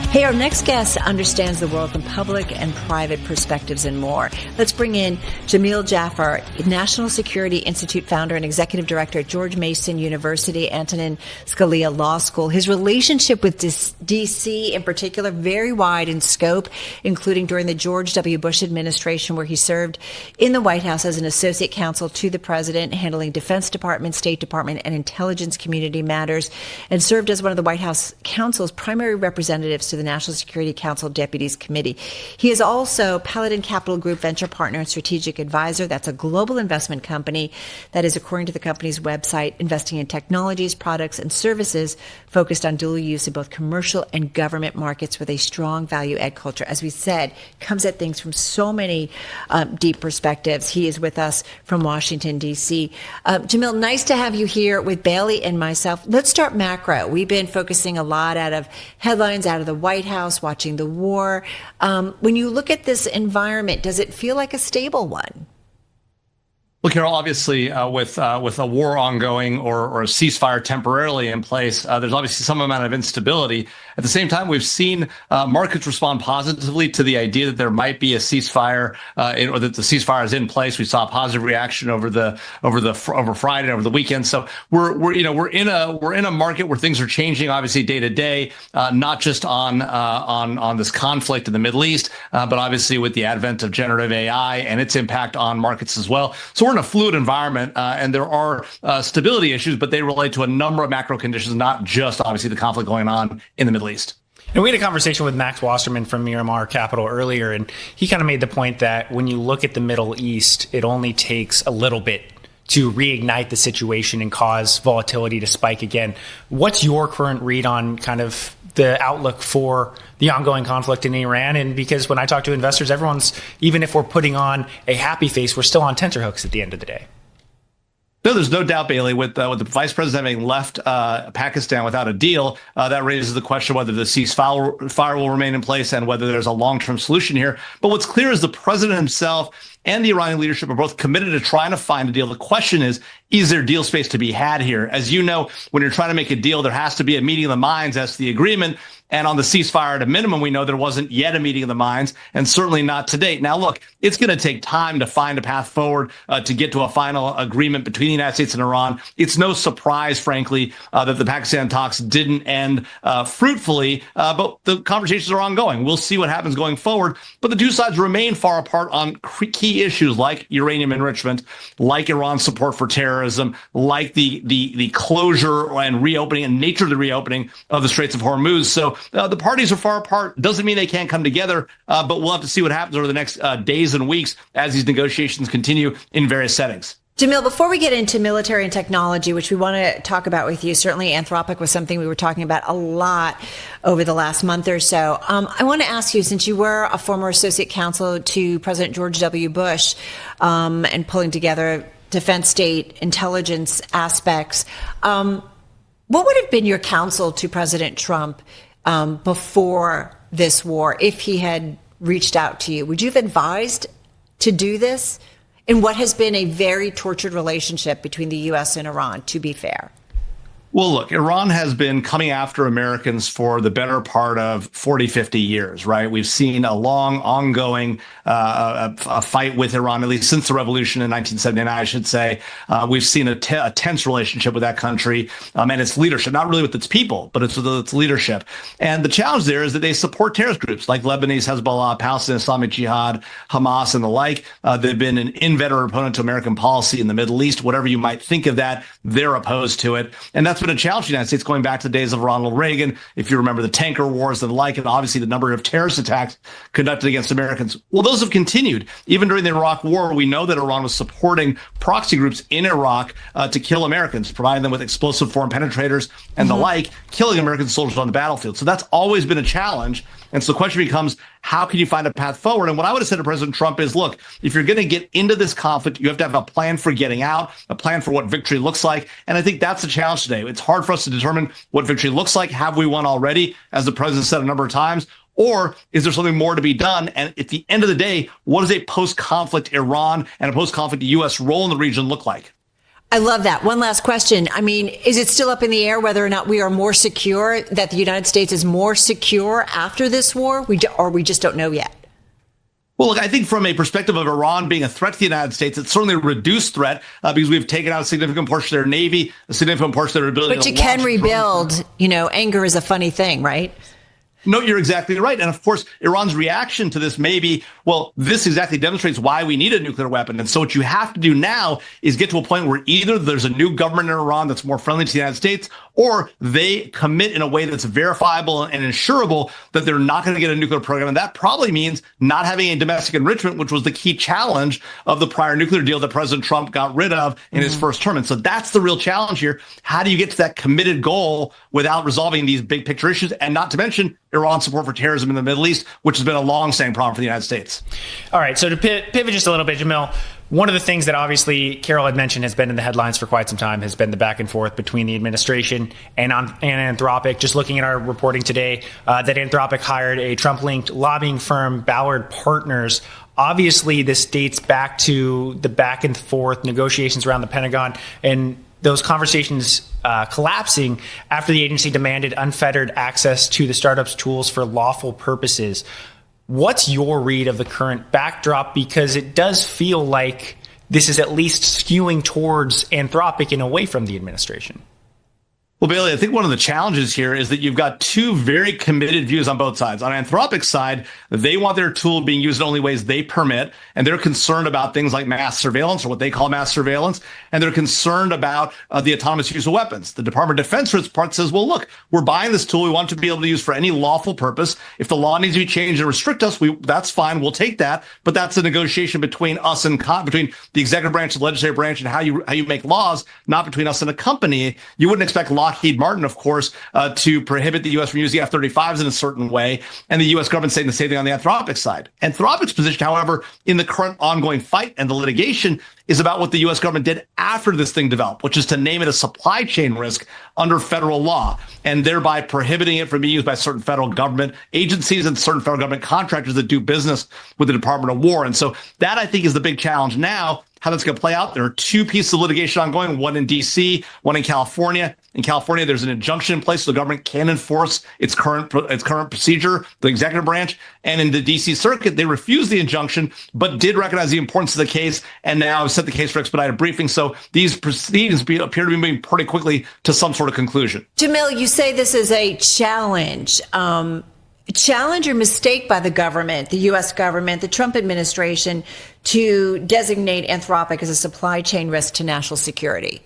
Hey, our next guest understands the world from public and private perspectives and more. Let's bring in Jamil Jaffer, National Security Institute founder and executive director at George Mason University, Antonin Scalia Law School. His relationship with D.C. in particular, very wide in scope, including during the George W. Bush administration, where he served in the White House as an associate counsel to the president, handling Defense Department, State Department, and intelligence community matters, and served as one of the White House counsel's primary representatives to the National Security Council Deputies Committee. He is also Paladin Capital Group venture partner and strategic advisor. That's a global investment company that is, according to the company's website, investing in technologies, products, and services focused on dual use in both commercial and government markets with a strong value-add culture. As we said, comes at things from so many deep perspectives. He is with us from Washington, D.C. Jamil, nice to have you here with Bailey and myself. Let's start macro. We've been focusing a lot out of headlines, out of the White House, watching the war. When you look at this environment, does it feel like a stable one? Look, Carol, obviously, with a war ongoing or a ceasefire temporarily in place, there's obviously some amount of instability. At the same time, we've seen markets respond positively to the idea that there might be a ceasefire, or that the ceasefire is in place. We saw a positive reaction over Friday and over the weekend. So we're in a market where things are changing, obviously day to day, not just on this conflict in the Middle East, but obviously with the advent of generative AI and its impact on markets as well. So we're in a fluid environment, and there are stability issues, but they relate to a number of macro conditions, not just obviously the conflict going on in the Middle East. And we had a conversation with Max Wasserman from Miramar Capital earlier, and he kind of made the point that when you look at the Middle East, it only takes a little bit to reignite the situation and cause volatility to spike again. What's your current read on kind of the outlook for the ongoing conflict in Iran? And because when I talk to investors, everyone's, even if we're putting on a happy face, we're still on tenterhooks at the end of the day. No, there's no doubt, Bailey, with the vice president having left Pakistan without a deal, that raises the question whether the ceasefire will remain in place and whether there's a long-term solution here. But what's clear is the president himself and the Iranian leadership are both committed to trying to find a deal. The question is there deal space to be had here? As you know, when you're trying to make a deal, there has to be a meeting of the minds as to the agreement. And on the ceasefire, at a minimum, we know there wasn't yet a meeting of the minds, and certainly not to date. Now, look, it's going to take time to find a path forward to get to a final agreement between the United States and Iran. It's no surprise, frankly, that the Pakistan talks didn't end fruitfully, but the conversations are ongoing. We'll see what happens going forward. But the two sides remain far apart on key issues like uranium enrichment, like Iran's support for terrorism, like the closure and reopening and nature of the reopening of the Straits of Hormuz. So the parties are far apart. Doesn't mean they can't come together, but we'll have to see what happens over the next days and weeks as these negotiations continue in various settings. Jamil, before we get into military and technology, which we want to talk about with you, certainly Anthropic was something we were talking about a lot over the last month or so. I want to ask you, since you were a former associate counsel to President George W. Bush and pulling together defense, state, intelligence aspects, what would have been your counsel to President Trump before this war, if he had reached out to you? Would you have advised to do this in what has been a very tortured relationship between the U.S. and Iran, to be fair? Well, look, Iran has been coming after Americans for the better part of 40, 50 years, right? We've seen a long, ongoing a fight with Iran, at least since the revolution in 1979, I should say. We've seen a tense relationship with that country and its leadership, not really with its people, but it's with its leadership. And the challenge there is that they support terrorist groups like Lebanese Hezbollah, Palestinian Islamic Jihad, Hamas, and the like. They've been an inveterate opponent to American policy in the Middle East. Whatever you might think of that, they're opposed to it. And that's been a challenge to the United States going back to the days of Ronald Reagan, if you remember the tanker wars and the like, and obviously the number of terrorist attacks conducted against Americans. Well, those have continued. Even during the Iraq War, we know that Iran was supporting proxy groups in Iraq to kill Americans, providing them with explosive foreign penetrators and the like, killing American soldiers on the battlefield. So that's always been a challenge. And so the question becomes, how can you find a path forward? And what I would have said to President Trump is, look, if you're going to get into this conflict, you have to have a plan for getting out, a plan for what victory looks like. And I think that's the challenge today. It's hard for us to determine what victory looks like. Have we won already, as the president said a number of times? Or is there something more to be done? And at the end of the day, what does a post-conflict Iran and a post-conflict U.S. role in the region look like? I love that. One last question. I mean, is it still up in the air whether or not we are more secure, that the United States is more secure after this war, or we just don't know yet? Well, look, I think from a perspective of Iran being a threat to the United States, it's certainly a reduced threat because we've taken out a significant portion of their Navy, a significant portion of their ability. But you can rebuild. Anger is a funny thing, right? No, you're exactly right. And of course, Iran's reaction to this may be, well, this exactly demonstrates why we need a nuclear weapon. And so what you have to do now is get to a point where either there's a new government in Iran that's more friendly to the United States, or they commit in a way that's verifiable and insurable that they're not going to get a nuclear program. And that probably means not having a domestic enrichment, which was the key challenge of the prior nuclear deal that President Trump got rid of in his first term. And so that's the real challenge here. How do you get to that committed goal without resolving these big picture issues? And not to mention Iran's support for terrorism in the Middle East, which has been a long-standing problem for the United States. All right, so to pivot just a little bit, Jamil, one of the things that obviously Carol had mentioned has been in the headlines for quite some time has been the back and forth between the administration and Anthropic. Just looking at our reporting today, that Anthropic hired a Trump-linked lobbying firm, Ballard Partners. Obviously, this dates back to the back and forth negotiations around the Pentagon and those conversations collapsing after the agency demanded unfettered access to the startup's tools for lawful purposes. What's your read of the current backdrop? Because it does feel like this is at least skewing towards Anthropic and away from the administration. Well, Bailey, I think one of the challenges here is that you've got two very committed views on both sides. On Anthropic's side, they want their tool being used in only ways they permit, and they're concerned about things like mass surveillance, or what they call mass surveillance, and they're concerned about the autonomous use of weapons. The Department of Defense, for its part, says, well, look, we're buying this tool. We want it to be able to use for any lawful purpose. If the law needs to be changed and restrict us, that's fine. We'll take that. But that's a negotiation between us and between the executive branch and the legislative branch, and how you make laws, not between us and a company. You wouldn't expect Lockheed Martin, of course, to prohibit the U.S. from using F-35s in a certain way, and the U.S. government saying the same thing on the Anthropic side. Anthropic's position, however, in the current ongoing fight and the litigation is about what the U.S. government did after this thing developed, which is to name it a supply chain risk under federal law, and thereby prohibiting it from being used by certain federal government agencies and certain federal government contractors that do business with the Department of War. And so that, I think, is the big challenge now. How that's going to play out. There are two pieces of litigation ongoing, one in D.C., one in California. In California, there's an injunction in place so the government can enforce its current procedure, the executive branch. And in the D.C. Circuit, they refused the injunction, but did recognize the importance of the case and now have set the case for expedited briefing. So these proceedings appear to be moving pretty quickly to some sort of conclusion. Jamil, you say this is a challenge. Challenge or mistake by the government, the U.S. government, the Trump administration, to designate Anthropic as a supply chain risk to national security?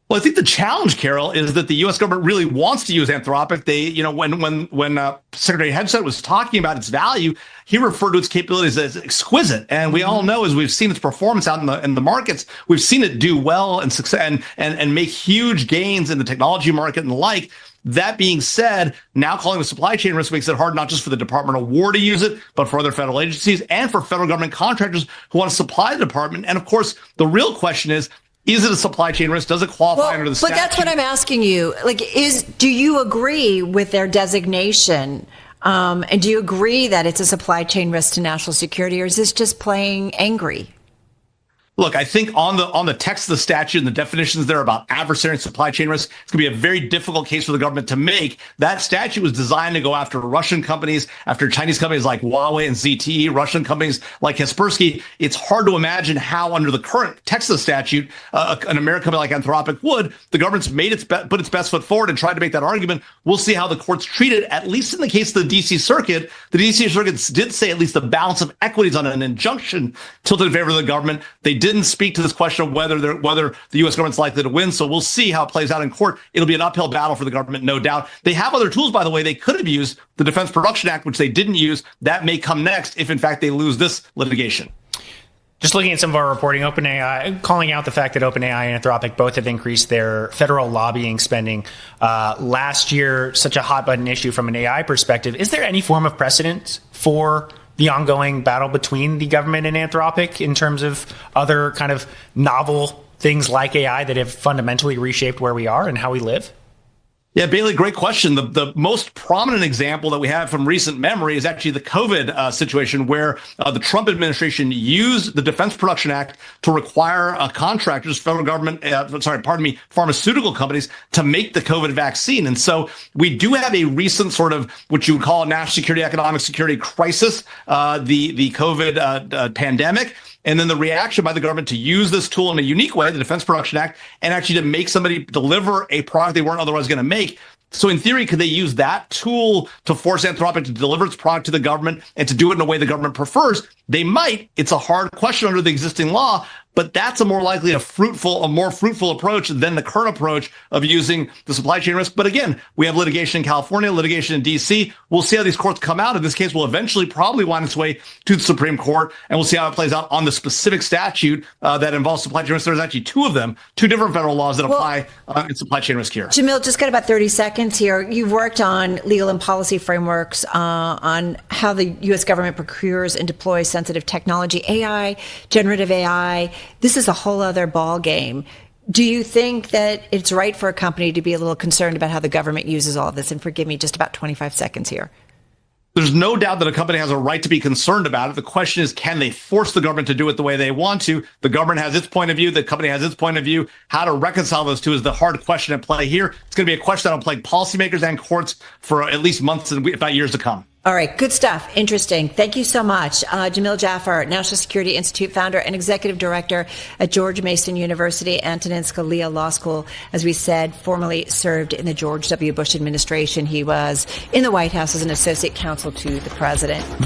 Well, I think the challenge, Carol, is that the U.S. government really wants to use Anthropic. They, when Secretary Hegseth was talking about its value, he referred to its capabilities as exquisite. And we all know, as we've seen its performance out in the markets, we've seen it do well and success and make huge gains in the technology market and the like. That being said, now calling it a supply chain risk makes it hard not just for the Department of War to use it, but for other federal agencies and for federal government contractors who want to supply the department. And of course, the real question is it a supply chain risk? Does it qualify under the statute? But that's what I'm asking you. Do you agree with their designation? And do you agree that it's a supply chain risk to national security, or is this just playing angry? Look, I think on the text of the statute and the definitions there about adversary and supply chain risk, it's going to be a very difficult case for the government to make. That statute was designed to go after Russian companies, after Chinese companies like Huawei and ZTE, Russian companies like Kaspersky. It's hard to imagine how, under the current text of the statute, an American company like Anthropic would. The government's put its best foot forward and tried to make that argument. We'll see how the courts treat it. At least in the case of the D.C. Circuit, the D.C. Circuit did say at least the balance of equities on an injunction tilted in favor of the government. They didn't speak to this question of whether the U.S. government's likely to win. So we'll see how it plays out in court. It'll be an uphill battle for the government, no doubt. They have other tools, by the way. They could have used the Defense Production Act, which they didn't use. That may come next if, in fact, they lose this litigation. Just looking at some of our reporting, OpenAI, calling out the fact that OpenAI and Anthropic both have increased their federal lobbying spending last year, such a hot button issue from an AI perspective. Is there any form of precedent for the ongoing battle between the government and Anthropic in terms of other kind of novel things like AI that have fundamentally reshaped where we are and how we live? Yeah, Bailey, great question. The most prominent example that we have from recent memory is actually the COVID situation where the Trump administration used the Defense Production Act to require contractors, federal government, pharmaceutical companies to make the COVID vaccine. And so we do have a recent sort of what you would call a national security, economic security crisis, the COVID pandemic. And then the reaction by the government to use this tool in a unique way, the Defense Production Act, and actually to make somebody deliver a product they weren't otherwise going to make. So in theory, could they use that tool to force Anthropic to deliver its product to the government and to do it in a way the government prefers? They might. It's a hard question under the existing law, but that's a more likely more fruitful approach than the current approach of using the supply chain risk. But again, we have litigation in California, litigation in DC. We'll see how these courts come out. In this case, will eventually probably wind its way to the Supreme Court, and we'll see how it plays out on the specific statute that involves supply chain risk. There's actually two of them, two different federal laws that apply in supply chain risk here. Jamil, just got about 30 seconds here. You've worked on legal and policy frameworks on how the U.S. government procures and deploys sensitive technology, AI, generative AI. This is a whole other ball game. Do you think that it's right for a company to be a little concerned about how the government uses all of this? And forgive me, just about 25 seconds here. There's no doubt that a company has a right to be concerned about it. The question is, can they force the government to do it the way they want to? The government has its point of view. The company has its point of view. How to reconcile those two is the hard question at play here. It's going to be a question that'll plague policymakers and courts for at least months and if not years to come. All right. Good stuff. Interesting. Thank you so much. Jamil Jaffer, National Security Institute founder and executive director at George Mason University, Antonin Scalia Law School. As we said, formerly served in the George W. Bush administration. He was in the White House as an associate counsel to the president.